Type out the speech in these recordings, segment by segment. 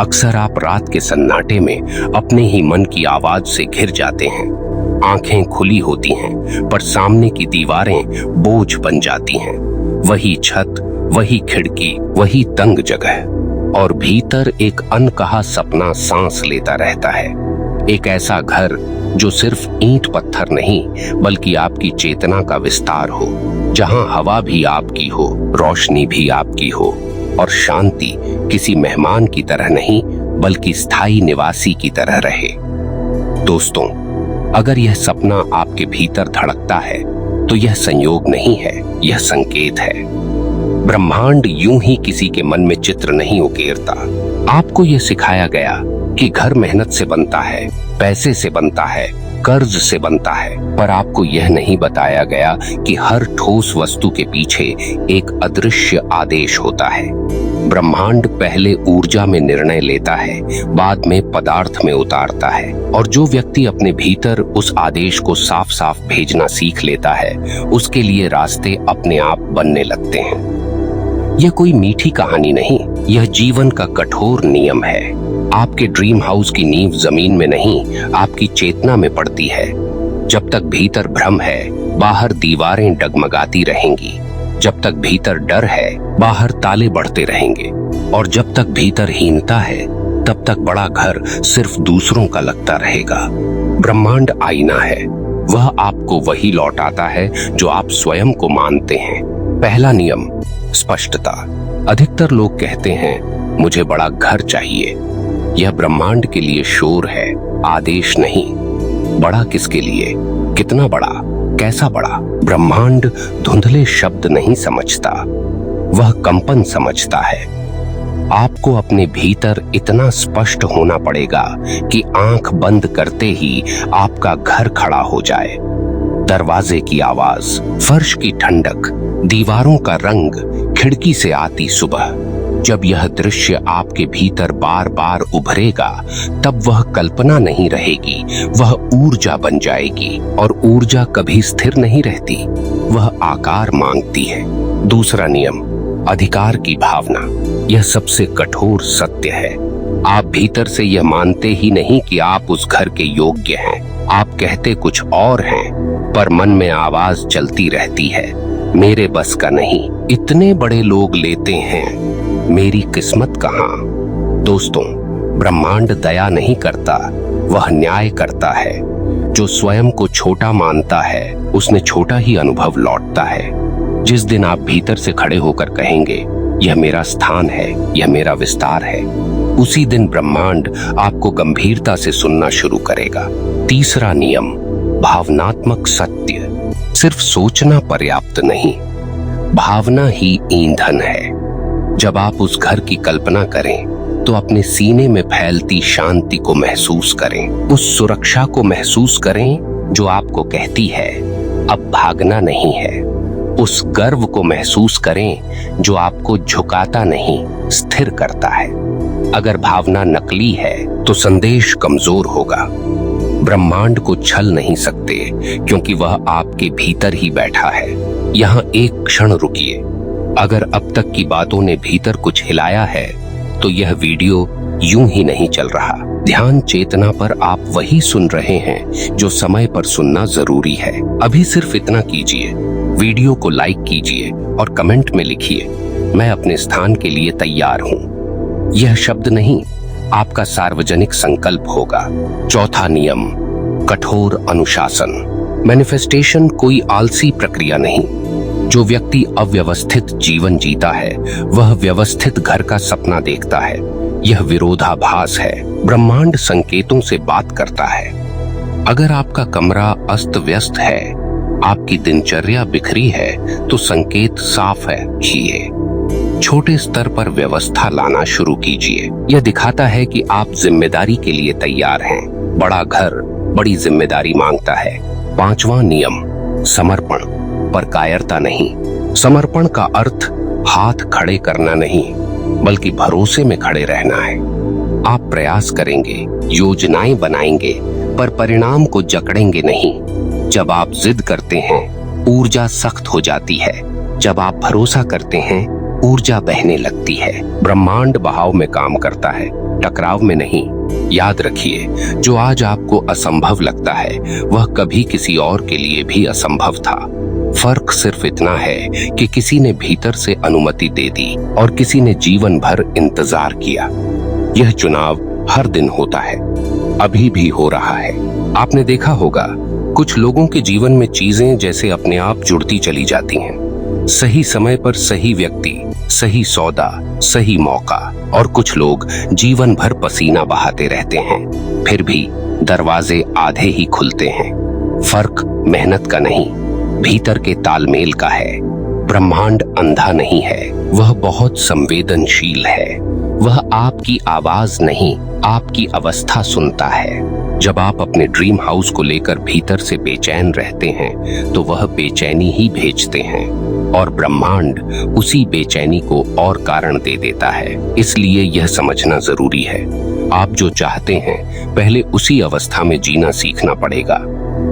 अक्सर आप रात के सन्नाटे में अपने ही मन की आवाज से घिर जाते हैं। आंखें खुली होती हैं, पर सामने की दीवारें बोझ बन जाती हैं। वही छत, वही खिड़की, वही तंग जगह, और भीतर एक अनकहा सपना सांस लेता रहता है। एक ऐसा घर जो सिर्फ ईंट पत्थर नहीं, बल्कि आपकी चेतना का विस्तार हो, जहां हवा भी आपकी हो, रोशनी भी आपकी हो, और शांति किसी मेहमान की तरह नहीं, बल्कि स्थायी निवासी की तरह रहे। दोस्तों, अगर यह सपना आपके भीतर धड़कता है, तो यह संयोग नहीं है, यह संकेत है। ब्रह्मांड यूं ही किसी के मन में चित्र नहीं उकेरता। आपको यह सिखाया गया कि घर मेहनत से बनता है, पैसे से बनता है, कर्ज से बनता है, पर आपको यह नहीं बताया गया कि हर ठोस वस्तु के पीछे एक अदृश्य आदेश होता है। ब्रह्मांड पहले ऊर्जा में निर्णय लेता है, बाद में पदार्थ में उतारता है, और जो व्यक्ति अपने भीतर उस आदेश को साफ साफ भेजना सीख लेता है, उसके लिए रास्ते अपने आप बनने लगते हैं। यह कोई मीठी कहानी नहीं, यह जीवन का कठोर नियम है। आपके ड्रीम हाउस की नींव जमीन में नहीं, आपकी चेतना में पड़ती है। जब तक भीतर भ्रम है, बाहर दीवारें डगमगाती रहेंगी। जब तक भीतर डर है, बाहर ताले बढ़ते रहेंगे। और जब तक भीतर हीनता है, तब तक बड़ा घर सिर्फ दूसरों का लगता रहेगा। ब्रह्मांड आईना है, वह आपको वही लौटाता है जो आप स्वयं को मानते हैं। पहला नियम, स्पष्टता। अधिकतर लोग कहते हैं, मुझे बड़ा घर चाहिए। यह ब्रह्मांड के लिए शोर है, आदेश नहीं। बड़ा किसके लिए? कितना बड़ा? कैसा बड़ा? ब्रह्मांड धुंधले शब्द नहीं समझता, वह कंपन समझता है। आपको अपने भीतर इतना स्पष्ट होना पड़ेगा कि आंख बंद करते ही आपका घर खड़ा हो जाए। दरवाजे की आवाज, फर्श की ठंडक, दीवारों का रंग, खिड़की से आती सुबह। जब यह दृश्य आपके भीतर बार बार उभरेगा, तब वह कल्पना नहीं रहेगी, वह ऊर्जा बन जाएगी। और ऊर्जा कभी स्थिर नहीं रहती, वह आकार मांगती है। दूसरा नियम, अधिकार की भावना। यह सबसे कठोर सत्य है। आप भीतर से यह मानते ही नहीं कि आप उस घर के योग्य हैं। आप कहते कुछ और हैं, पर मन में आवाज चलती रहती है, मेरे बस का नहीं, इतने बड़े लोग लेते हैं, मेरी किस्मत कहां? दोस्तों, ब्रह्मांड दया नहीं करता, वह न्याय करता है। जो स्वयं को छोटा मानता है, उसने छोटा ही अनुभव लौटता है। जिस दिन आप भीतर से खड़े होकर कहेंगे, यह मेरा स्थान है, यह मेरा विस्तार है, उसी दिन ब्रह्मांड आपको गंभीरता से सुनना शुरू करेगा। तीसरा नियम, भावनात्मक सत्य। सिर्फ सोचना पर्याप्त नहीं, भावना ही ईंधन है। जब आप उस घर की कल्पना करें, तो अपने सीने में फैलती शांति को महसूस करें, उस सुरक्षा को महसूस करें जो आपको कहती है, अब भागना नहीं है। उस गर्व को महसूस करें जो आपको झुकाता नहीं, स्थिर करता है। अगर भावना नकली है, तो संदेश कमजोर होगा। ब्रह्मांड को छल नहीं सकते, क्योंकि वह आपके भीतर ही बैठा है। यहाँ एक क्षण रुकिए। अगर अब तक की बातों ने भीतर कुछ हिलाया है, तो यह वीडियो यूं ही नहीं चल रहा। ध्यान चेतना पर आप वही सुन रहे हैं जो समय पर सुनना जरूरी है। अभी सिर्फ इतना कीजिए, वीडियो को लाइक कीजिए और कमेंट में लिखिए, मैं अपने स्थान के लिए तैयार हूं। यह शब्द नहीं, आपका सार्वजनिक संकल्प होगा। चौथा नियम, कठोर अनुशासन। मैनिफेस्टेशन कोई आलसी प्रक्रिया नहीं। जो व्यक्ति अव्यवस्थित जीवन जीता है, वह व्यवस्थित घर का सपना देखता है। यह विरोधाभास है। ब्रह्मांड संकेतों से बात करता है। अगर आपका कमरा अस्त व्यस्त है, आपकी दिनचर्या बिखरी है, तो संकेत साफ है, ये छोटे स्तर पर व्यवस्था लाना शुरू कीजिए। यह दिखाता है कि आप जिम्मेदारी के लिए तैयार हैं। बड़ा घर बड़ी जिम्मेदारी मांगता है। पांचवा नियम, समर्पण, पर कायरता नहीं। समर्पण का अर्थ हाथ खड़े करना नहीं, बल्कि भरोसे में खड़े रहना है। आप प्रयास करेंगे, योजनाएं बनाएंगे, पर परिणाम को जकड़ेंगे नहीं। जब आप जिद करते हैं, ऊर्जा सख्त हो जाती है। जब आप भरोसा करते हैं, ऊर्जा बहने लगती है। ब्रह्मांड बहाव में काम करता है, टकराव में नहीं। याद रखिए, जो आज आपको असंभव लगता है वह कभी किसी और के लिए भी असंभव था। फर्क सिर्फ इतना है कि किसी ने भीतर से अनुमति दे दी और किसी ने जीवन भर इंतजार किया। यह चुनाव हर दिन होता है, अभी भी हो रहा है। आपने देखा होगा, कुछ लोगों के जीवन में चीजें जैसे अपने आप जुड़ती चली जाती हैं। सही समय पर सही व्यक्ति, सही सौदा, सही मौका। और कुछ लोग जीवन भर पसीना बहाते रहते हैं, फिर भी दरवाजे आधे ही खुलते हैं। फर्क मेहनत का नहीं, भीतर के तालमेल का है। ब्रह्मांड अंधा नहीं है, वह बहुत संवेदनशील है। वह आपकी आवाज नहीं, आपकी अवस्था सुनता है। जब आप अपने ड्रीम हाउस को लेकर भीतर से बेचैन रहते हैं तो वह बेचैनी ही भेजते हैं, और ब्रह्मांड उसी बेचैनी को और कारण दे देता है। इसलिए यह समझना जरूरी है, आप जो चाहते हैं पहले उसी अवस्था में जीना सीखना पड़ेगा।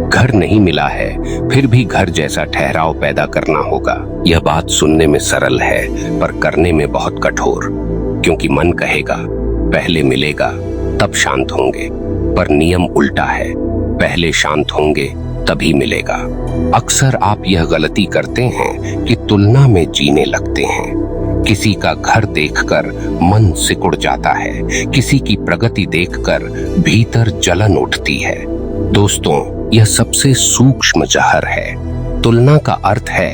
घर नहीं मिला है, फिर भी घर जैसा ठहराव पैदा करना होगा। यह बात सुनने में सरल है पर करने में बहुत कठोर, क्योंकि मन कहेगा पहले मिलेगा तब शांत होंगे, पर नियम उल्टा है, पहले शांत होंगे तभी मिलेगा। अक्सर आप यह गलती करते हैं कि तुलना में जीने लगते हैं। किसी का घर देखकर मन सिकुड़ जाता है, किसी की प्रगति देखकर भीतर जलन उठती है। दोस्तों, यह सबसे सूक्ष्म जहर है। तुलना का अर्थ है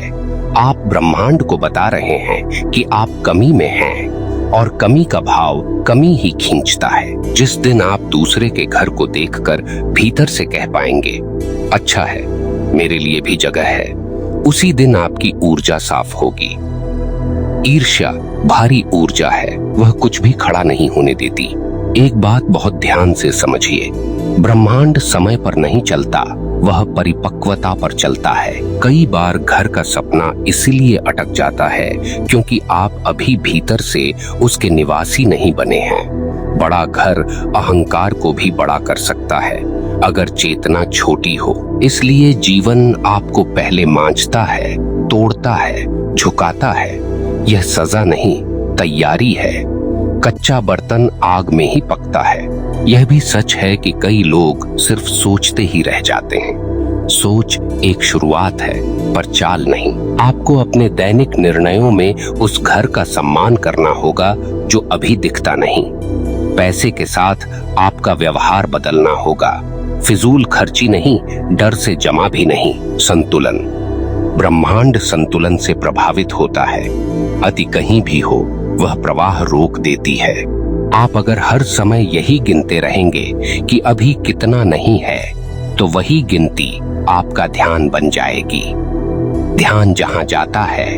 आप ब्रह्मांड को बता रहे हैं कि आप कमी में हैं, और कमी का भाव कमी ही खींचता है। जिस दिन आप दूसरे के घर को देखकर भीतर से कह पाएंगे, अच्छा है, मेरे लिए भी जगह है, उसी दिन आपकी ऊर्जा साफ होगी। ईर्ष्या भारी ऊर्जा है, वह कुछ भी खड़ा नहीं होने देती। एक बात बहुत ध्यान से समझिए, ब्रह्मांड समय पर नहीं चलता, वह परिपक्वता पर चलता है। कई बार घर का सपना इसलिए अटक जाता है क्योंकि आप अभी भीतर से उसके निवासी नहीं बने हैं। बड़ा घर अहंकार को भी बड़ा कर सकता है अगर चेतना छोटी हो। इसलिए जीवन आपको पहले मांझता है, तोड़ता है, झुकाता है। यह सजा नहीं, तैयारी है। कच्चा बर्तन आग में ही पकता है। यह भी सच है कि कई लोग सिर्फ सोचते ही रह जाते हैं। सोच एक शुरुआत है, पर चाल नहीं। आपको अपने दैनिक निर्णयों में उस घर का सम्मान करना होगा जो अभी दिखता नहीं। पैसे के साथ आपका व्यवहार बदलना होगा। फिजूल खर्ची नहीं, डर से जमा भी नहीं। संतुलन, ब्रह्मांड संतुलन से प्रभावित होता है। अति कहीं भी हो, वह प्रवाह रोक देती है। आप अगर हर समय यही गिनते रहेंगे कि अभी कितना नहीं है, तो वही गिनती आपका ध्यान बन जाएगी। ध्यान जहां जाता है,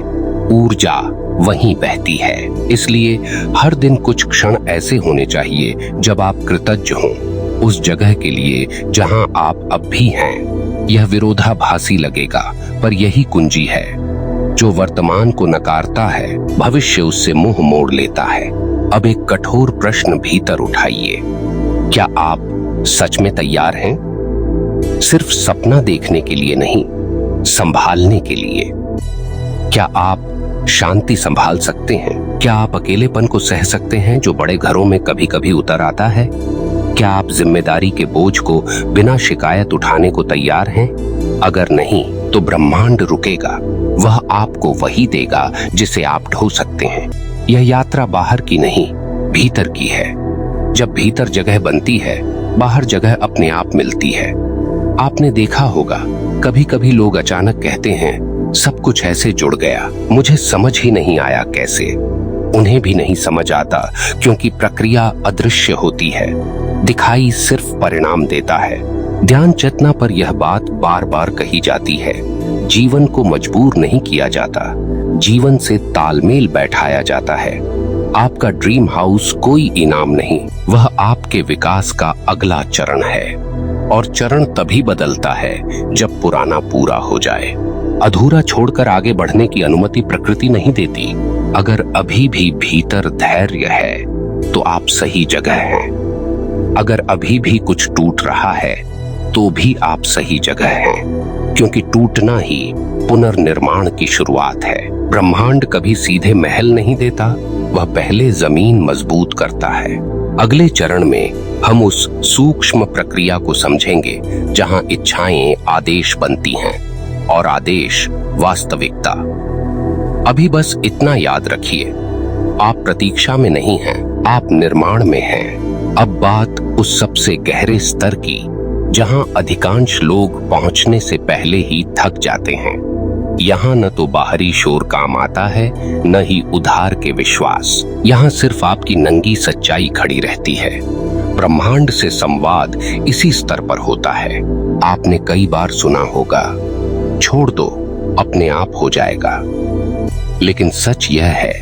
ऊर्जा वहीं बहती है। इसलिए हर दिन कुछ क्षण ऐसे होने चाहिए जब आप कृतज्ञ हों उस जगह के लिए जहां आप अब भी हैं। यह विरोधाभासी लगेगा, पर यही कुंजी है। जो वर्तमान को नकारता है, भविष्य उससे मुंह मोड़ लेता है। अब एक कठोर प्रश्न भीतर उठाइए, क्या आप सच में तैयार हैं? सिर्फ सपना देखने के लिए नहीं, संभालने के लिए। क्या आप शांति संभाल सकते हैं? क्या आप अकेलेपन को सह सकते हैं जो बड़े घरों में कभी कभी उतर आता है? क्या आप जिम्मेदारी के बोझ को बिना शिकायत उठाने को तैयार हैं? अगर नहीं, तो ब्रह्मांड रुकेगा। वह आपको वही देगा जिसे आप ढो सकते हैं। यह यात्रा बाहर की नहीं, भीतर की है। जब भीतर जगह बनती है, बाहर जगह अपने आप मिलती है। आपने देखा होगा, कभी कभी लोग अचानक कहते हैं, सब कुछ ऐसे जुड़ गया, मुझे समझ ही नहीं आया कैसे। उन्हें भी नहीं समझ आता, क्योंकि प्रक्रिया अदृश्य होती है, दिखाई सिर्फ परिणाम देता है। ध्यान चेतना पर यह बात बार बार कही जाती है। जीवन को मजबूर नहीं किया जाता, जीवन से तालमेल बैठाया जाता है। आपका ड्रीम हाउस कोई इनाम नहीं, वह आपके विकास का अगला चरण है। और चरण तभी बदलता है जब पुराना पूरा हो जाए। अधूरा छोड़कर आगे बढ़ने की अनुमति प्रकृति नहीं देती। अगर अभी भी भीतर धैर्य है तो आप सही जगह हैं। अगर अभी भी कुछ टूट रहा है तो भी आप सही जगह हैं, क्योंकि टूटना ही पुनर्निर्माण की शुरुआत है। ब्रह्मांड कभी सीधे महल नहीं देता, वह पहले जमीन मजबूत करता है। अगले चरण में हम उस सूक्ष्म प्रक्रिया को समझेंगे जहां इच्छाएं आदेश बनती हैं और आदेश वास्तविकता। अभी बस इतना याद रखिए, आप प्रतीक्षा में नहीं हैं, आप निर्माण में हैं। अब बात उस सबसे गहरे स्तर की जहां अधिकांश लोग पहुंचने से पहले ही थक जाते हैं। यहाँ न तो बाहरी शोर काम आता है, न ही उधार के विश्वास। यहाँ सिर्फ आपकी नंगी सच्चाई खड़ी रहती है। ब्रह्मांड से संवाद इसी स्तर पर होता है। आपने कई बार सुना होगा, छोड़ दो, अपने आप हो जाएगा। लेकिन सच यह है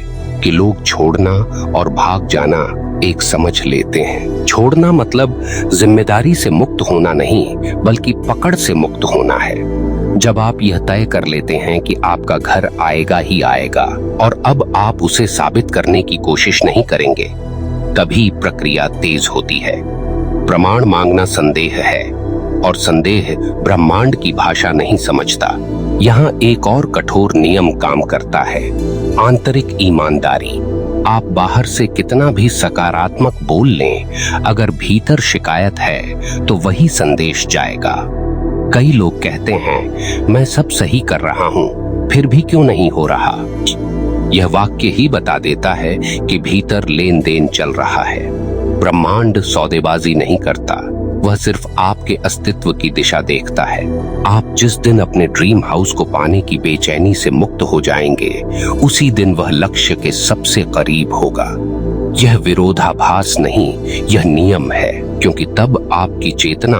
कि लोग छोड़ना और भाग जाना एक समझ लेते हैं। छोड़ना मतलब जिम्मेदारी से मुक्त होना नहीं, बल्कि पकड़ से मुक्त होना है। जब आप यह तय कर लेते हैं कि आपका घर आएगा ही आएगा और अब आप उसे साबित करने की कोशिश नहीं करेंगे, तभी प्रक्रिया तेज होती है। प्रमाण मांगना संदेह है और संदेह ब्रह्मांड की भाषा नहीं समझता। यहाँ एक और कठोर नियम काम करता है, आंतरिक ईमानदारी। आप बाहर से कितना भी सकारात्मक बोल लें, अगर भीतर शिकायत है तो वही संदेश जाएगा। कई लोग कहते हैं, मैं सब सही कर रहा हूँ, फिर भी क्यों नहीं हो रहा। यह वाक्य ही बता देता है कि भीतर लेन देन चल रहा है। ब्रह्मांड सौदेबाजी नहीं करता, वह सिर्फ आपके अस्तित्व की दिशा देखता है। आप जिस दिन अपने ड्रीम हाउस को पाने की बेचैनी से मुक्त हो जाएंगे, उसी दिन वह लक्ष्य के सबसे करीब होगा। यह विरोधाभास नहीं, यह नियम है, क्योंकि तब आपकी चेतना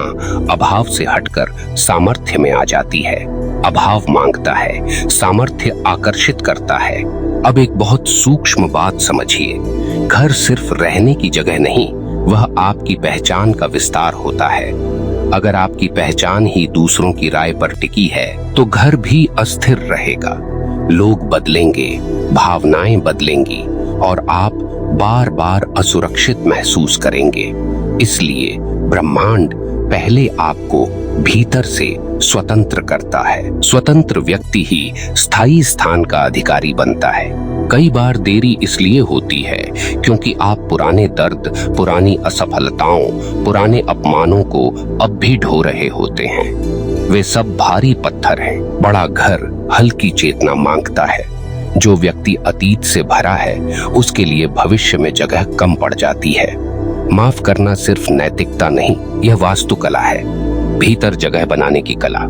अभाव से हटकर सामर्थ्य में आ जाती है। अभाव मांगता है, सामर्थ्य आकर्षित करता है। अब एक बहुत सूक्ष्म बात समझिए, घर सिर्फ रहने की जगह नहीं, वह आपकी पहचान का विस्तार होता है। अगर आपकी पहचान ही दूसरों की राय पर टिकी है, तो घर भी अस्थिर रहेगा। लोग बदलेंगे, भावनाएं बदलेंगी और आप बार बार असुरक्षित महसूस करेंगे। इसलिए ब्रह्मांड पहले आपको भीतर से स्वतंत्र करता है। स्वतंत्र व्यक्ति ही स्थायी स्थान का अधिकारी बनता है। कई बार देरी इसलिए होती है क्योंकि आप पुराने दर्द, पुरानी असफलताओं, पुराने अपमानों को अब भी ढो रहे होते हैं। वे सब भारी पत्थर हैं। बड़ा घर हल्की चेतना मांगता है। जो व्यक्ति अतीत से भरा है, उसके लिए भविष्य में जगह कम पड़ जाती है। माफ करना सिर्फ नैतिकता नहीं, यह वास्तुकला है, भीतर जगह बनाने की कला।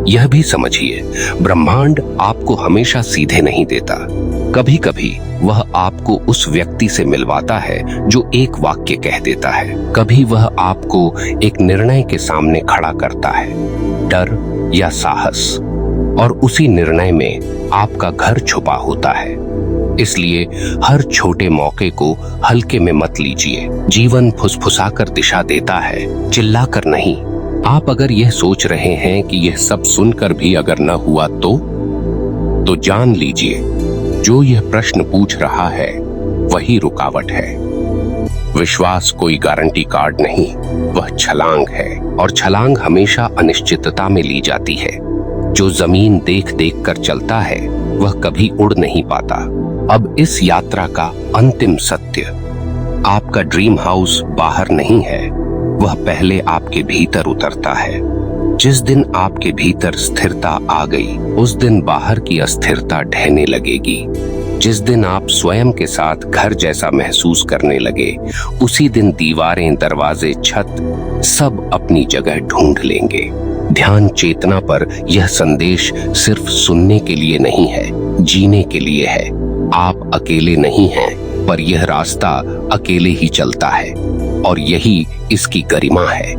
यह भी समझिए, ब्रह्मांड आपको हमेशा सीधे नहीं देता। कभी कभी वह आपको उस व्यक्ति से मिलवाता है जो एक वाक्य कह देता है। कभी वह आपको एक निर्णय के सामने खड़ा करता है, डर या साहस, और उसी निर्णय में आपका घर छुपा होता है। इसलिए हर छोटे मौके को हल्के में मत लीजिए। जीवन फुसफुसाकर दिशा देता है, चिल्लाकर नहीं। आप अगर यह सोच रहे हैं कि यह सब सुनकर भी अगर न हुआ तो जान लीजिए, जो यह प्रश्न पूछ रहा है वही रुकावट है। विश्वास कोई गारंटी कार्ड नहीं, वह छलांग है, और छलांग हमेशा अनिश्चितता में ली जाती है। जो जमीन देख देख कर चलता है, वह कभी उड़ नहीं पाता। अब इस यात्रा का अंतिम सत्य, आपका ड्रीम हाउस बाहर नहीं है, वह पहले आपके भीतर उतरता है। जिस दिन आपके भीतर स्थिरता आ गई, उस दिन बाहर की अस्थिरता ढहने लगेगी। जिस दिन आप स्वयं के साथ घर जैसा महसूस करने लगे, उसी दिन दीवारें, दरवाजे, छत सब अपनी जगह ढूंढ लेंगे। ध्यान चेतना पर यह संदेश सिर्फ सुनने के लिए नहीं है, जीने के लिए है। आप अकेले नहीं हैं, पर यह रास्ता अकेले ही चलता है, और यही इसकी गरिमा है।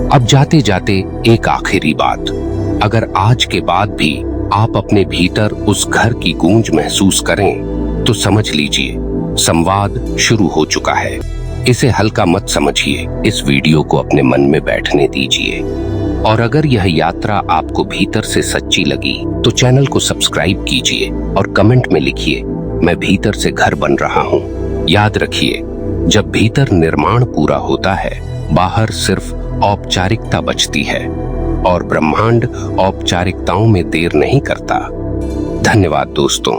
अब जाते जाते एक आखिरी बात, अगर आज के बाद भी आप अपने भीतर उस घर की गूंज महसूस करें, तो समझ लीजिए संवाद शुरू हो चुका है। इसे हल्का मत समझिए, इस वीडियो को अपने मन में बैठने दीजिए। और अगर यह यात्रा आपको भीतर से सच्ची लगी, तो चैनल को सब्सक्राइब कीजिए और कमेंट में लिखिए, मैं भीतर से घर बन रहा हूँ। याद रखिए, जब भीतर निर्माण पूरा होता है, बाहर सिर्फ औपचारिकता बचती है, और ब्रह्मांड औपचारिकताओं में देर नहीं करता। धन्यवाद दोस्तों।